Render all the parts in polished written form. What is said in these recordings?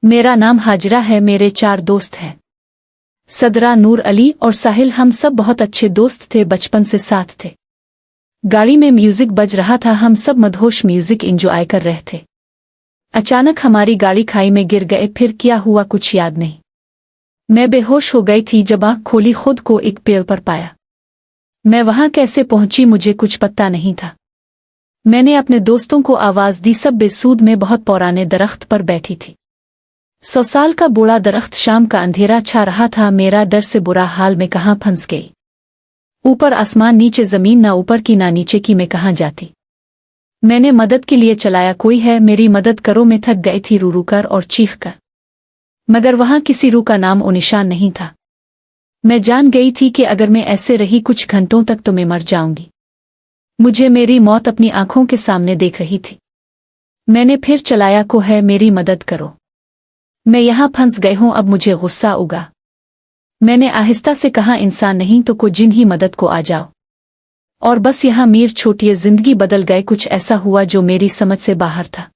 मेरा नाम हाजिरा है। मेरे 4 दोस्त हैं, सदरा, नूर, अली और साहिल। हम सब बहुत अच्छे दोस्त थे, बचपन से साथ थे। गाड़ी में म्यूजिक बज रहा था, हम सब मदहोश म्यूजिक एंजॉय कर रहे थे। अचानक हमारी गाड़ी खाई में गिर गए। फिर क्या हुआ कुछ याद नहीं। मैं बेहोश हो गई थी। जब आँख खोली खुद को एक पेड़ पर पाया। मैं वहां कैसे पहुंची मुझे कुछ पता नहीं था। मैंने अपने दोस्तों को आवाज दी। सब बेसूद में बहुत पुराने दरख्त पर बैठी थी। 100 साल का बूढ़ा दरख्त। शाम का अंधेरा छा रहा था। मेरा डर से बुरा हाल में कहाँ फंस गई। ऊपर आसमान, नीचे जमीन, ना ऊपर की ना नीचे की। मैं कहाँ जाती। मैंने मदद के लिए चलाया, कोई है मेरी मदद करो। मैं थक गई थी रू रू कर और चीख कर, मगर वहां किसी रूह का नाम और निशान नहीं था। मैं जान गई थी कि अगर मैं ऐसे रही कुछ घंटों तक तो मैं मर जाऊंगी। मुझे मेरी मौत अपनी आंखों के सामने देख रही थी। मैंने फिर चलाया, को है मेरी मदद करो, मैं यहां फंस गई हूं। अब मुझे गुस्सा उगा। मैंने आहिस्ता से कहा, इंसान नहीं तो को जिन ही मदद को आ जाओ। और बस यहां मीर छोटिए जिंदगी बदल गए। कुछ ऐसा हुआ जो मेरी समझ से बाहर था।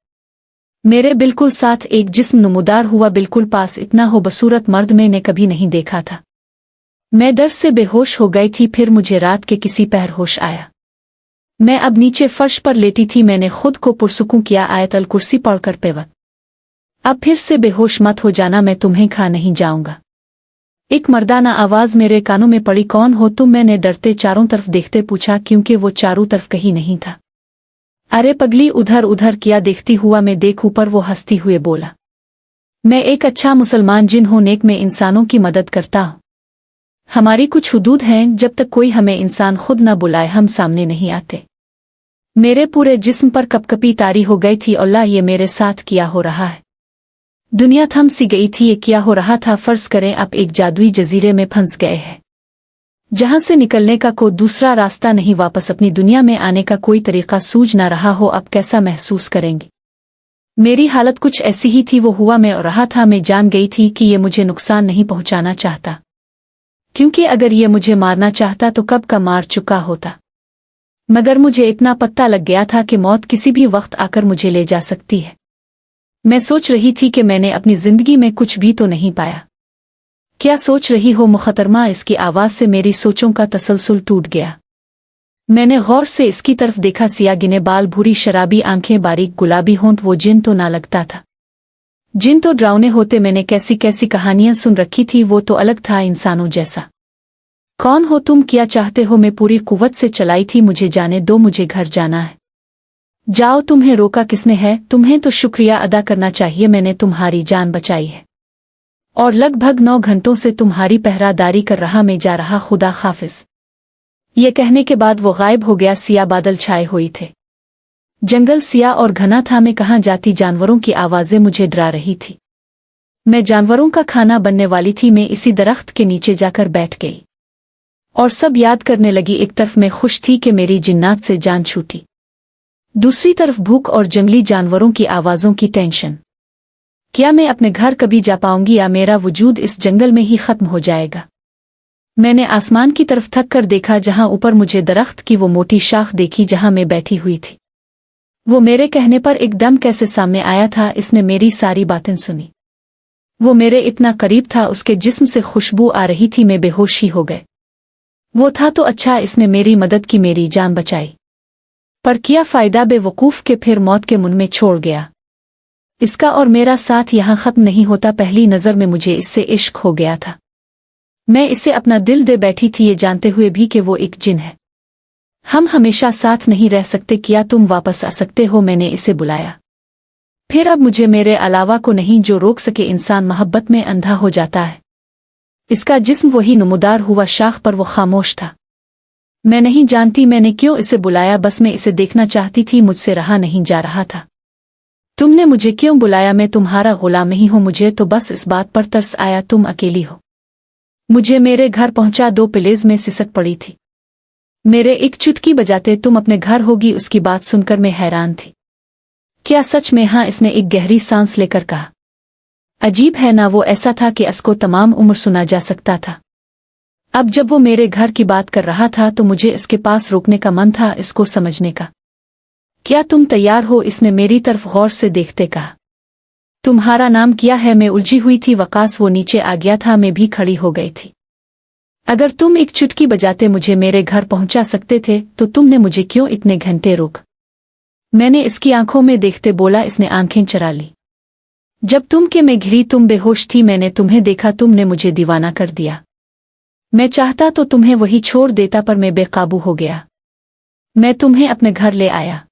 मेरे बिल्कुल साथ एक जिस्म नमूदार हुआ, बिल्कुल पास। इतना हो बसूरत मर्द मैंने कभी नहीं देखा था। मैं डर से बेहोश हो गई थी। फिर मुझे रात के किसी पहर होश आया। मैं अब नीचे फर्श पर लेटी थी। मैंने खुद को पुरसुकूं किया, आयतल कुर्सी पढ़कर पेवत, अब फिर से बेहोश मत हो जाना, मैं तुम्हें खा नहीं जाऊंगा। एक मर्दाना आवाज मेरे कानों में पड़ी, कौन हो तुम। मैंने डरते चारों तरफ देखते पूछा, क्योंकि वो चारों तरफ कहीं नहीं था। अरे पगली, उधर उधर किया देखती हुआ। मैं देख ऊपर। वो हंसती हुए बोला, मैं एक अच्छा मुसलमान जिन हूं, नेक में इंसानों की मदद करता हूं। हमारी कुछ हुदूद हैं, जब तक कोई हमें इंसान खुद न बुलाए हम सामने नहीं आते। मेरे पूरे जिस्म पर कपकपी तारी हो गई थी। अल्लाह, ये मेरे साथ क्या हो रहा है। दुनिया थम सी गई थी। ये क्या हो रहा था। फर्ज करें आप एक जादुई जजीरे में फंस गए हैं, जहां से निकलने का कोई दूसरा रास्ता नहीं। वापस अपनी दुनिया में आने का कोई तरीका सूझ ना रहा हो। अब कैसा महसूस करेंगे। मेरी हालत कुछ ऐसी ही थी। वो हुआ मैं और रहा था। मैं जान गई थी कि ये मुझे नुकसान नहीं पहुंचाना चाहता, क्योंकि अगर ये मुझे मारना चाहता तो कब का मार चुका होता। मगर मुझे इतना पता लग गया था कि मौत किसी भी वक्त आकर मुझे ले जा सकती है। मैं सोच रही थी कि मैंने अपनी जिंदगी में कुछ भी तो नहीं पाया। क्या सोच रही हो मुखतरमा। इसकी आवाज से मेरी सोचों का तसलसल टूट गया। मैंने गौर से इसकी तरफ देखा। सिया गिने बाल, भूरी शराबी आंखें, बारीक गुलाबी होंठ। वो जिन तो ना लगता था। जिन तो डरावने होते। मैंने कैसी कैसी कहानियां सुन रखी थी। वो तो अलग था, इंसानों जैसा। कौन हो तुम, क्या चाहते हो। मैं पूरी कुव्वत से चलाई थी, मुझे जाने दो, मुझे घर जाना है। जाओ, तुम्हें रोका किसने है। तुम्हें तो शुक्रिया अदा करना चाहिए, मैंने तुम्हारी जान बचाई है और लगभग 9 घंटों से तुम्हारी पहरादारी कर रहा। मैं जा रहा, खुदा हाफिज। ये कहने के बाद वो गायब हो गया। सिया बादल छाए हुए थे। जंगल सिया और घना था। मैं कहाँ जाती। जानवरों की आवाजें मुझे डरा रही थी। मैं जानवरों का खाना बनने वाली थी। मैं इसी दरख्त के नीचे जाकर बैठ गई और सब याद करने लगी। एक तरफ मैं खुश थी कि मेरी जिन्नात से जान छूटी, दूसरी तरफ भूख और जंगली जानवरों की आवाजों की टेंशन। क्या मैं अपने घर कभी जा पाऊंगी, या मेरा वजूद इस जंगल में ही खत्म हो जाएगा। मैंने आसमान की तरफ थक कर देखा, जहां ऊपर मुझे दरख्त की वो मोटी शाख देखी जहां मैं बैठी हुई थी। वो मेरे कहने पर एकदम कैसे सामने आया था। इसने मेरी सारी बातें सुनी। वो मेरे इतना करीब था, उसके जिस्म से खुशबू आ रही थी। मैं बेहोश ही हो गए। वो था तो अच्छा, इसने मेरी मदद की, मेरी जान बचाई। पर क्या फायदा, बेवकूफ के फिर मौत के मुंह में छोड़ गया। इसका और मेरा साथ यहां खत्म नहीं होता। पहली नजर में मुझे इससे इश्क हो गया था। मैं इसे अपना दिल दे बैठी थी, ये जानते हुए भी कि वो एक जिन है। हम हमेशा साथ नहीं रह सकते। क्या तुम वापस आ सकते हो। मैंने इसे बुलाया। फिर अब मुझे मेरे अलावा को नहीं जो रोक सके। इंसान मोहब्बत में अंधा हो जाता है। इसका जिस्म वही नमूदार हुआ शाख पर। वो खामोश था। मैं नहीं जानती मैंने क्यों इसे बुलाया। बस मैं इसे देखना चाहती थी, मुझसे रहा नहीं जा रहा था। तुमने मुझे क्यों बुलाया। मैं तुम्हारा गुलाम नहीं हूं। मुझे तो बस इस बात पर तरस आया तुम अकेली हो। मुझे मेरे घर पहुंचा दो। प्लेज में सिसक पड़ी थी। मेरे एक चुटकी बजाते तुम अपने घर होगी। उसकी बात सुनकर मैं हैरान थी। क्या सच में। हाँ, इसने एक गहरी सांस लेकर कहा। अजीब है ना, वो ऐसा था कि इसको तमाम उम्र सुना जा सकता था। अब जब वो मेरे घर की बात कर रहा था तो मुझे इसके पास रोकने का मन था, इसको समझने का। क्या तुम तैयार हो। इसने मेरी तरफ गौर से देखते कहा। तुम्हारा नाम क्या है? मैं उलझी हुई थी। वकास वो नीचे आ गया था, मैं भी खड़ी हो गई थी। अगर तुम एक चुटकी बजाते मुझे मेरे घर पहुंचा सकते थे तो तुमने मुझे क्यों इतने घंटे रोक? मैंने इसकी आंखों में देखते बोला। इसने आंखें चरा ली। जब तुम के मैं घिरी तुम बेहोश थी, मैंने तुम्हें देखा, तुमने मुझे दीवाना कर दिया। मैं चाहता तो तुम्हें वही छोड़ देता पर मैं बेकाबू हो गया। मैं तुम्हें अपने घर ले आया।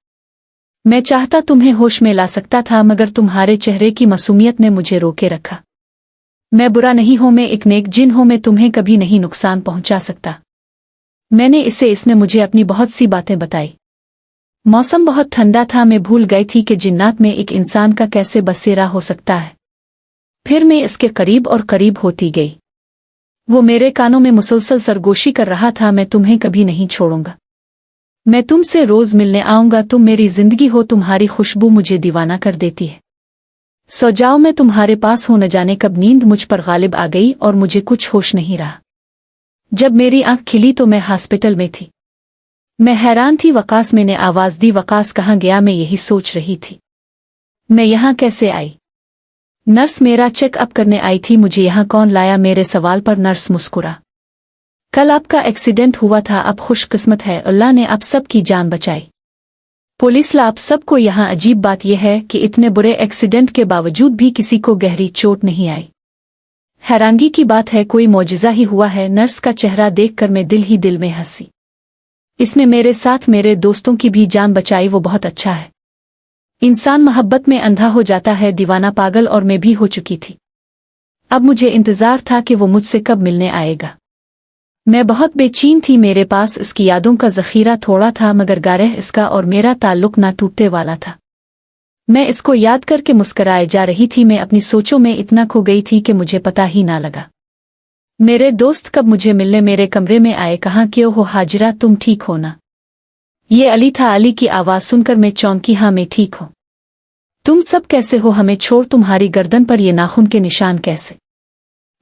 मैं चाहता तुम्हें होश में ला सकता था मगर तुम्हारे चेहरे की मासूमियत ने मुझे रोके रखा। मैं बुरा नहीं हूं, मैं एक नेक जिन हूं, मैं तुम्हें कभी नहीं नुकसान पहुंचा सकता। इसने मुझे अपनी बहुत सी बातें बताई। मौसम बहुत ठंडा था, मैं भूल गई थी कि जिन्नात में एक इंसान का कैसे बसेरा हो सकता है। फिर मैं इसके करीब और करीब होती गई। वो मेरे कानों में मुसलसल सरगोशी कर रहा था, मैं तुम्हें कभी नहीं छोड़ूंगा, मैं तुमसे रोज मिलने आऊंगा, तुम मेरी जिंदगी हो, तुम्हारी खुशबू मुझे दीवाना कर देती है। सो जाओ, मैं तुम्हारे पास हूं। न जाने कब नींद मुझ पर गालिब आ गई और मुझे कुछ होश नहीं रहा। जब मेरी आंख खिली तो मैं हॉस्पिटल में थी। मैं हैरान थी। वकास, मैंने आवाज दी। वकास कहाँ गया? मैं यही सोच रही थी, मैं यहाँ कैसे आई? नर्स मेरा चेकअप करने आई थी, मुझे यहाँ कौन लाया? मेरे सवाल पर नर्स मुस्कुरा। कल आपका एक्सीडेंट हुआ था, अब खुशकिस्मत है, अल्लाह ने आप सब की जान बचाई। पुलिस ला आप सबको यहाँ। अजीब बात यह है कि इतने बुरे एक्सीडेंट के बावजूद भी किसी को गहरी चोट नहीं आई। हैरानगी की बात है, कोई मौजिज़ा ही हुआ है। नर्स का चेहरा देखकर मैं दिल ही दिल में हंसी। इसने मेरे साथ मेरे दोस्तों की भी जान बचाई, वो बहुत अच्छा है। इंसान मोहब्बत में अंधा हो जाता है, दीवाना पागल, और मैं भी हो चुकी थी। अब मुझे इंतजार था कि वो मुझसे कब मिलने आएगा। मैं बहुत बेचैन थी। मेरे पास इसकी यादों का ज़ख़ीरा थोड़ा था मगर गारह इसका और मेरा ताल्लुक ना टूटने वाला था। मैं इसको याद करके मुस्कराए जा रही थी। मैं अपनी सोचों में इतना खो गई थी कि मुझे पता ही ना लगा। मेरे दोस्त कब मुझे मिलने मेरे कमरे में आए। कहाँ क्यों हो हाजिरा, तुम ठीक हो ना? ये अली था। अली की आवाज़ सुनकर मैं चौंकी। हाँ, मैं ठीक हूँ। तुम सब कैसे हो? हमें छोड़ तुम्हारी गर्दन पर ये नाखून के निशान कैसे?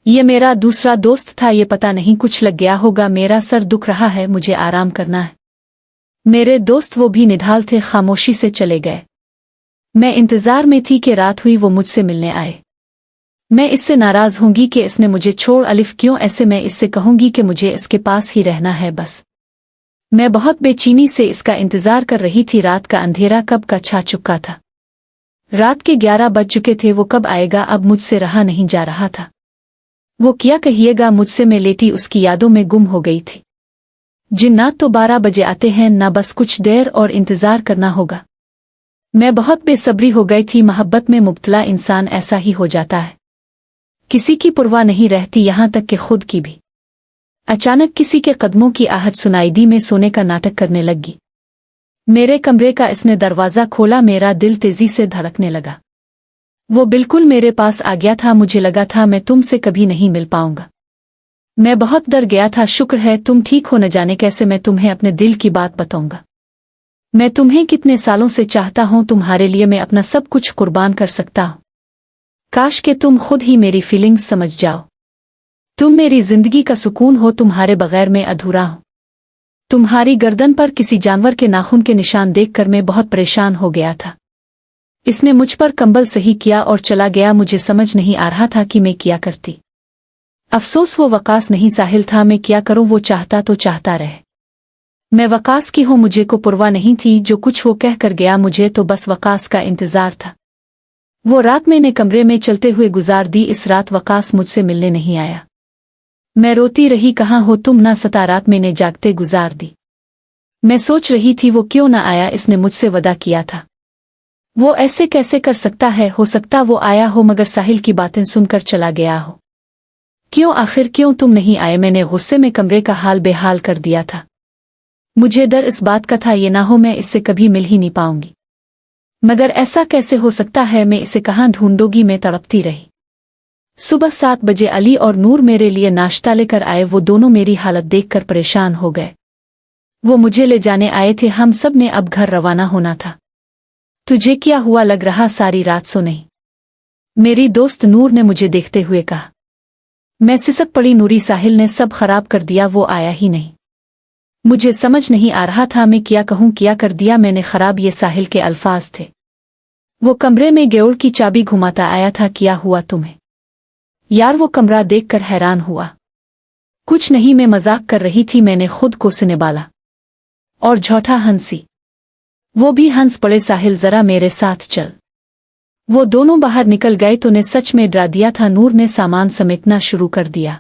ये मेरा दूसरा दोस्त था, ये पता नहीं कुछ लग गया होगा। मेरा सर दुख रहा है, मुझे आराम करना है। मेरे दोस्त वो भी निढाल थे, खामोशी से चले गए। मैं इंतजार में थी कि रात हुई वो मुझसे मिलने आए। मैं इससे नाराज होंगी कि इसने मुझे छोड़। अलिफ क्यों ऐसे? मैं इससे कहूंगी कि मुझे इसके पास ही रहना है बस। मैं बहुत बेचैनी से इसका इंतजार कर रही थी। रात का अंधेरा कब का छा चुका था। रात के 11 बज चुके थे। वो कब आएगा? अब मुझसे रहा नहीं जा रहा था। वो क्या कहिएगा मुझसे? मैं लेटी उसकी यादों में गुम हो गई थी। जिन्नात तो 12 बजे आते हैं ना, बस कुछ देर और इंतजार करना होगा। मैं बहुत बेसब्री हो गई थी। मोहब्बत में मुब्तला इंसान ऐसा ही हो जाता है, किसी की परवाह नहीं रहती, यहाँ तक कि खुद की भी। अचानक किसी के कदमों की आहट सुनाई दी। मैं सोने का नाटक करने लगी। मेरे कमरे का इसने दरवाज़ा खोला। मेरा दिल तेजी से धड़कने लगा। वो बिल्कुल मेरे पास आ गया था। मुझे लगा था मैं तुमसे कभी नहीं मिल पाऊंगा। मैं बहुत डर गया था। शुक्र है तुम ठीक हो। न जाने कैसे मैं तुम्हें अपने दिल की बात बताऊंगा। मैं तुम्हें कितने सालों से चाहता हूं, तुम्हारे लिए मैं अपना सब कुछ कुर्बान कर सकता हूं। काश कि तुम खुद ही मेरी फीलिंग्स समझ जाओ। तुम मेरी जिंदगी का सुकून हो, तुम्हारे बगैर मैं अधूरा हूं। तुम्हारी गर्दन पर किसी जानवर के नाखून के निशान देखकर मैं बहुत परेशान हो गया था। इसने मुझ पर कंबल सही किया और चला गया। मुझे समझ नहीं आ रहा था कि मैं क्या करती। अफसोस वो वकास नहीं साहिल था। मैं क्या करूं? वो चाहता तो चाहता रहे। मैं वकास की हूं, मुझे को परवाह नहीं थी। जो कुछ वो कह कर गया मुझे तो बस वकास का इंतजार था। वो रात मैंने कमरे में चलते हुए गुजार दी। इस रात वकास मुझसे मिलने नहीं आया। मैं रोती रही, कहाँ हो तुम? ना सता रात मैंने जागते गुजार दी। मैं सोच रही थी वो क्यों ना आया। इसने मुझसे वादा किया था। वो ऐसे कैसे कर सकता है? हो सकता वो आया हो मगर साहिल की बातें सुनकर चला गया हो। क्यों आखिर क्यों तुम नहीं आए? मैंने गुस्से में कमरे का हाल बेहाल कर दिया था। मुझे डर इस बात का था ये ना हो मैं इससे कभी मिल ही नहीं पाऊंगी। मगर ऐसा कैसे हो सकता है? मैं इसे कहाँ ढूंढूंगी? मैं तड़पती रही। सुबह 7 बजे अली और नूर मेरे लिए नाश्ता लेकर आए। वो दोनों मेरी हालत देखकर परेशान हो गए। वो मुझे ले जाने आए थे। हम सब ने अब घर रवाना होना था। तुझे क्या हुआ? लग रहा सारी रात सो नहीं, मेरी दोस्त नूर ने मुझे देखते हुए कहा। मैं सिसक पड़ी। नूरी, साहिल ने सब खराब कर दिया, वो आया ही नहीं। मुझे समझ नहीं आ रहा था मैं क्या कहूँ, क्या कर दिया मैंने खराब? ये साहिल के अल्फाज थे। वो कमरे में गेउड़ की चाबी घुमाता आया था। क्या हुआ तुम्हें यार? वो कमरा देखकर हैरान हुआ। कुछ नहीं, मैं मजाक कर रही थी। मैंने खुद को संभाला और झूठा हंसी। वो भी हंस पड़े। साहिल जरा मेरे साथ चल। वो दोनों बाहर निकल गए तो ने सच में डरा दिया था। नूर ने सामान समेटना शुरू कर दिया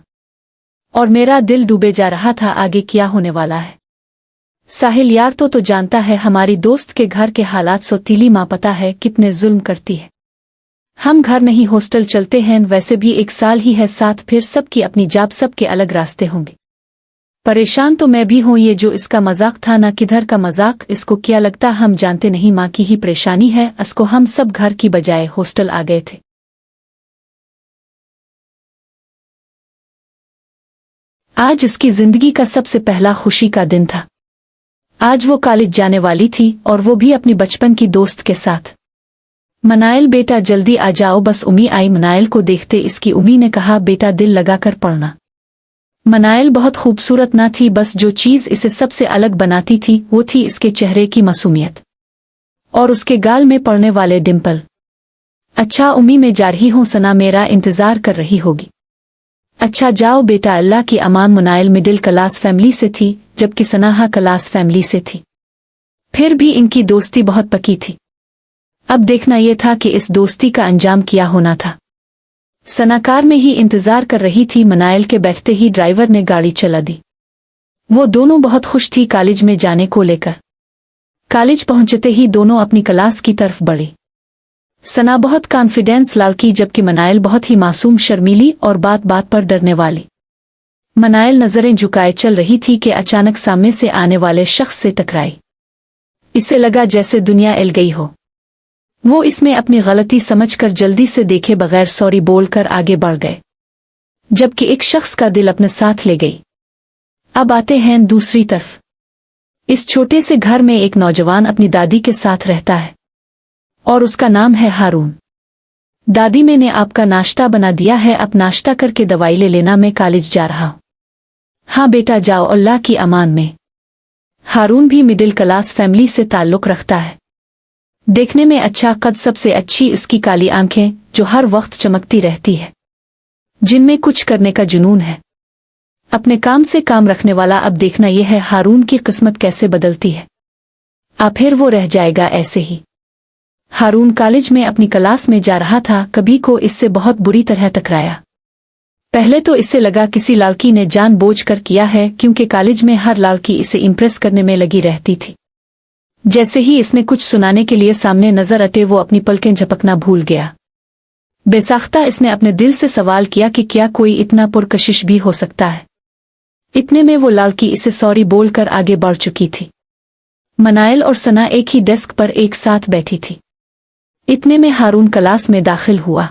और मेरा दिल डूबे जा रहा था। आगे क्या होने वाला है? साहिल यार तो जानता है हमारी दोस्त के घर के हालात। सौतीली माँ पता है कितने जुल्म करती है। हम घर नहीं हॉस्टल चलते हैं। वैसे भी 1 साल ही है साथ, फिर सबकी अपनी जॉब, सबके अलग रास्ते होंगे। परेशान तो मैं भी हूं। ये जो इसका मजाक था ना, किधर का मजाक, इसको क्या लगता हम जानते नहीं। माँ की ही परेशानी है। इसको हम सब घर की बजाय हॉस्टल आ गए थे। आज इसकी जिंदगी का सबसे पहला खुशी का दिन था। आज वो कॉलेज जाने वाली थी और वो भी अपनी बचपन की दोस्त के साथ। मनाइल बेटा जल्दी आ जाओ। बस उम्मी आई। मनाइल को देखते इसकी उम्मी ने कहा बेटा दिल लगाकर पढ़ना। मनाइल बहुत खूबसूरत ना थी, बस जो चीज़ इसे सबसे अलग बनाती थी वो थी इसके चेहरे की मासूमियत और उसके गाल में पड़ने वाले डिंपल। अच्छा उम्मी मैं जा रही हूँ, सना मेरा इंतज़ार कर रही होगी। अच्छा जाओ बेटा। अल्लाह की अमान। मनाइल मिडिल क्लास फैमिली से थी जबकि सना हाई क्लास फैमिली से थी। फिर भी इनकी दोस्ती बहुत पक्की थी। अब देखना यह था कि इस दोस्ती का अंजाम क्या होना था। सना कार में ही इंतजार कर रही थी। मनाइल के बैठते ही ड्राइवर ने गाड़ी चला दी। वो दोनों बहुत खुश थी कॉलेज में जाने को लेकर। कॉलेज पहुंचते ही दोनों अपनी क्लास की तरफ बढ़ी। सना बहुत कॉन्फिडेंस लड़की जबकि मनाइल बहुत ही मासूम, शर्मीली और बात बात पर डरने वाली। मनाइल नजरें झुकाए चल रही थी कि अचानक सामने से आने वाले शख्स से टकराई। इसे लगा जैसे दुनिया हिल गई हो। वो इसमें अपनी गलती समझकर जल्दी से देखे बगैर सॉरी बोलकर आगे बढ़ गए, जबकि एक शख्स का दिल अपने साथ ले गई। अब आते हैं दूसरी तरफ। इस छोटे से घर में एक नौजवान अपनी दादी के साथ रहता है और उसका नाम है हारून। दादी मैंने आपका नाश्ता बना दिया है, अब नाश्ता करके दवाई ले लेना, मैं कॉलेज जा रहा हूँ। हाँ बेटा जाओ, अल्लाह की अमान में। हारून भी मिडिल क्लास फैमिली से ताल्लुक़ रखता है। देखने में अच्छा कद, सबसे अच्छी इसकी काली आंखें जो हर वक्त चमकती रहती है, जिनमें कुछ करने का जुनून है, अपने काम से काम रखने वाला। अब देखना यह है हारून की किस्मत कैसे बदलती है। अब फिर वो रह जाएगा ऐसे ही। हारून कॉलेज में अपनी क्लास में जा रहा था, कभी को इससे बहुत बुरी तरह टकराया। पहले तो इससे लगा किसी लड़की ने जानबूझकर किया है, क्योंकि कॉलेज में हर लड़की इसे इम्प्रेस करने में लगी रहती थी। जैसे ही इसने कुछ सुनाने के लिए सामने नजर हटे, वो अपनी पलकें झपकना भूल गया। बेसाख्ता इसने अपने दिल से सवाल किया कि क्या कोई इतना पुरकशिश भी हो सकता है। इतने में वो लड़की इसे सॉरी बोलकर आगे बढ़ चुकी थी। मनाइल और सना एक ही डेस्क पर एक साथ बैठी थी। इतने में हारून क्लास में दाखिल हुआ,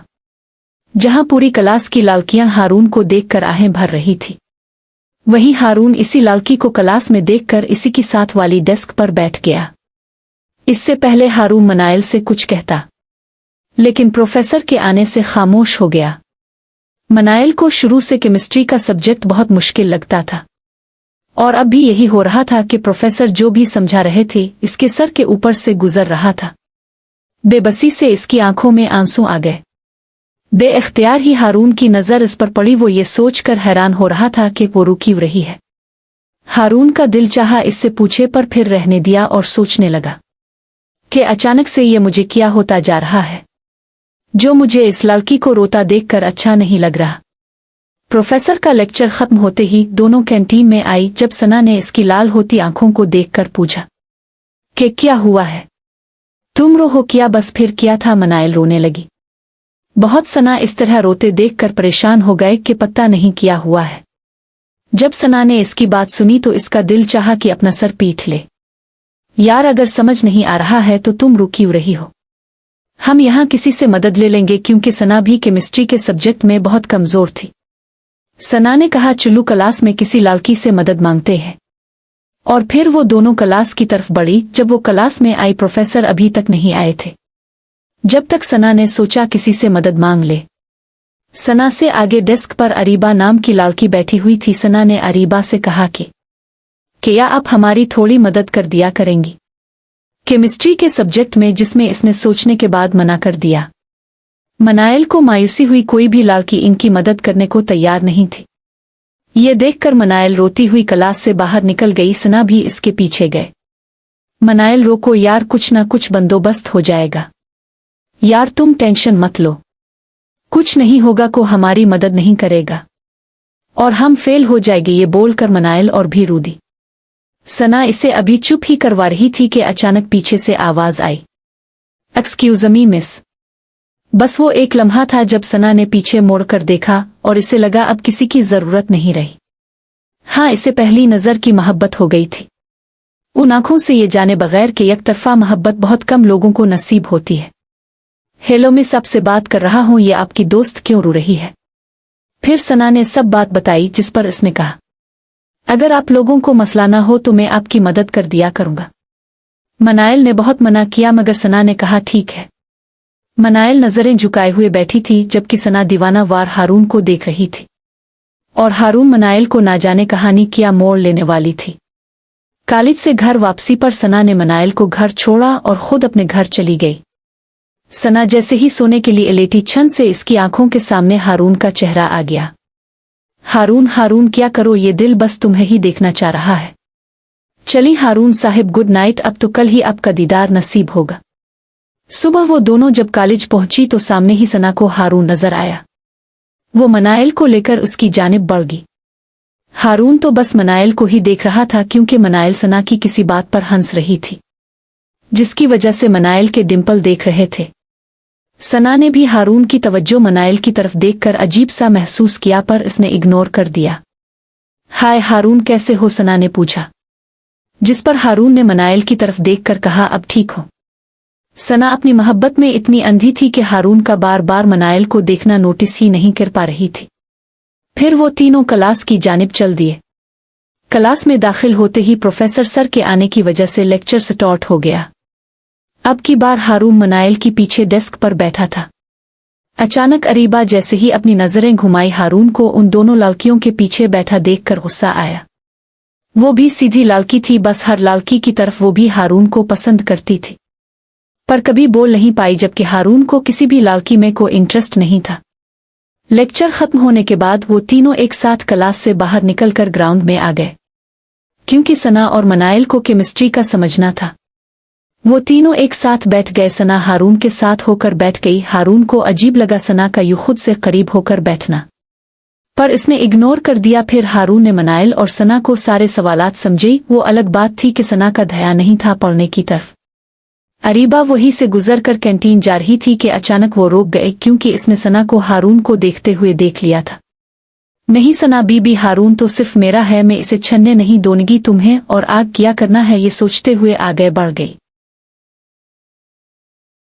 जहां पूरी क्लास की लड़कियां हारून को देखकर आहें भर रही थी। वहीं हारून इसी लड़की को क्लास में देखकर इसी की साथ वाली डेस्क पर बैठ गया। इससे पहले हारून मनाइल से कुछ कहता, लेकिन प्रोफेसर के आने से खामोश हो गया। मनाइल को शुरू से केमिस्ट्री का सब्जेक्ट बहुत मुश्किल लगता था और अब भी यही हो रहा था कि प्रोफेसर जो भी समझा रहे थे इसके सर के ऊपर से गुजर रहा था। बेबसी से इसकी आंखों में आंसू आ गए। बेइख्तियार ही हारून की नज़र इस पर पड़ी। वो ये सोचकर हैरान हो रहा था कि वो रुकी रही है। हारून का दिल चाहा इससे पूछे, पर फिर रहने दिया और सोचने लगा कि अचानक से ये मुझे क्या होता जा रहा है, जो मुझे इस लड़की को रोता देखकर अच्छा नहीं लग रहा। प्रोफेसर का लेक्चर खत्म होते ही दोनों कैंटीन में आई। जब सना ने इसकी लाल होती आंखों को देखकर पूछा कि क्या हुआ है, तुम रो हो क्या? बस फिर क्या था? मनाइल रोने लगी। बहुत सना इस तरह रोते देखकर परेशान हो गए कि पता नहीं क्या हुआ है। जब सना ने इसकी बात सुनी तो इसका दिल चाहा कि अपना सर पीट ले। यार अगर समझ नहीं आ रहा है तो तुम रुकी रही हो, हम यहाँ किसी से मदद ले लेंगे, क्योंकि सना भी केमिस्ट्री के सब्जेक्ट में बहुत कमजोर थी। सना ने कहा चलो क्लास में किसी लड़की से मदद मांगते हैं। और फिर वो दोनों क्लास की तरफ बढ़ी। जब वो क्लास में आई प्रोफेसर अभी तक नहीं आए थे। जब तक सना ने सोचा किसी से मदद मांग ले। सना से आगे डेस्क पर अरीबा नाम की लड़की बैठी हुई थी। सना ने अरीबा से कहा कि क्या आप हमारी थोड़ी मदद कर दिया करेंगी? केमिस्ट्री के सब्जेक्ट में, जिसमें इसने सोचने के बाद मना कर दिया। मनायल को मायूसी हुई, कोई भी लड़की इनकी मदद करने को तैयार नहीं थी। ये देखकर मनायल रोती हुई क्लास से बाहर निकल गई। सना भी इसके पीछे गए। मनायल, रोको यार, कुछ ना कुछ बंदोबस्त हो जाएगा यार, तुम टेंशन मत लो, कुछ नहीं होगा, को हमारी मदद नहीं करेगा और हम फेल हो जाएंगे। ये बोलकर मनायल और भी रो दी। सना इसे अभी चुप ही करवा रही थी कि अचानक पीछे से आवाज आई, एक्सक्यूज मी मिस। बस वो एक लम्हा था जब सना ने पीछे मोड़कर देखा और इसे लगा अब किसी की जरूरत नहीं रही। हाँ, इसे पहली नजर की मोहब्बत हो गई थी। उन आंखों से ये जाने बगैर कि एक तरफा मोहब्बत बहुत कम लोगों को नसीब होती है। हेलो मिस, आपसे बात कर रहा हूँ, ये आपकी दोस्त क्यों रो रही है? फिर सना ने सब बात बताई, जिस पर इसने कहा, अगर आप लोगों को मसला ना हो तो मैं आपकी मदद कर दिया करूंगा। मनायल ने बहुत मना किया मगर सना ने कहा ठीक है। मनायल नजरें झुकाए हुए बैठी थी जबकि सना दीवाना वार हारून को देख रही थी और हारून मनायल को ना जाने कहानी क्या मोड़ लेने वाली थी। कॉलेज से घर वापसी पर सना ने मनायल को घर छोड़ा और खुद अपने घर चली गई। सना जैसे ही सोने के लिए लेटी, छन से इसकी आंखों के सामने हारून का चेहरा आ गया। हारून, हारून क्या करो, ये दिल बस तुम्हें ही देखना चाह रहा है। चली हारून साहिब, गुड नाइट, अब तो कल ही आपका दीदार नसीब होगा। सुबह वो दोनों जब कॉलेज पहुंची तो सामने ही सना को हारून नजर आया। वो मनायल को लेकर उसकी जानिब बढ़ गई। हारून तो बस मनायल को ही देख रहा था क्योंकि मनायल सना की किसी बात पर हंस रही थी, जिसकी वजह से मनायल के डिंपल देख रहे थे। सना ने भी हारून की तवज्जो मनायल की तरफ देखकर अजीब सा महसूस किया पर इसने इग्नोर कर दिया। हाय हारून, कैसे हो? सना ने पूछा, जिस पर हारून ने मनायल की तरफ देखकर कहा, अब ठीक हो। सना अपनी मोहब्बत में इतनी अंधी थी कि हारून का बार बार मनायल को देखना नोटिस ही नहीं कर पा रही थी। फिर वो तीनों क्लास की जानिब चल दिए। क्लास में दाखिल होते ही प्रोफेसर सर के आने की वजह से लेक्चर स्टार्ट हो गया। अब की बार हारून मनायल की पीछे डेस्क पर बैठा था। अचानक अरीबा जैसे ही अपनी नजरें घुमाई, हारून को उन दोनों लड़कियों के पीछे बैठा देखकर गुस्सा आया। वो भी सीधी लड़की थी, बस हर लड़की की तरफ वो भी हारून को पसंद करती थी पर कभी बोल नहीं पाई, जबकि हारून को किसी भी लड़की में कोई इंटरेस्ट नहीं था। लेक्चर खत्म होने के बाद वो तीनों एक साथ क्लास से बाहर निकलकर ग्राउंड में आ गए क्योंकि सना और मनायल को केमिस्ट्री का समझना था। वो तीनों एक साथ बैठ गए। सना हारून के साथ होकर बैठ गई। हारून को अजीब लगा सना का यूं खुद से करीब होकर बैठना, पर इसने इग्नोर कर दिया। फिर हारून ने मनायल और सना को सारे सवालात समझे। वो अलग बात थी कि सना का ध्यान नहीं था पढ़ने की तरफ। अरीबा वहीं से गुजर कर कैंटीन जा रही थी कि अचानक वो रोक गए क्योंकि इसने सना को हारून को देखते हुए देख लिया था। नहीं सना बीबी, हारून तो सिर्फ मेरा है, मैं इसे छन्ने नहीं दूंगी तुम्हें और आग क्या करना है, ये सोचते हुए आगे बढ़ गई।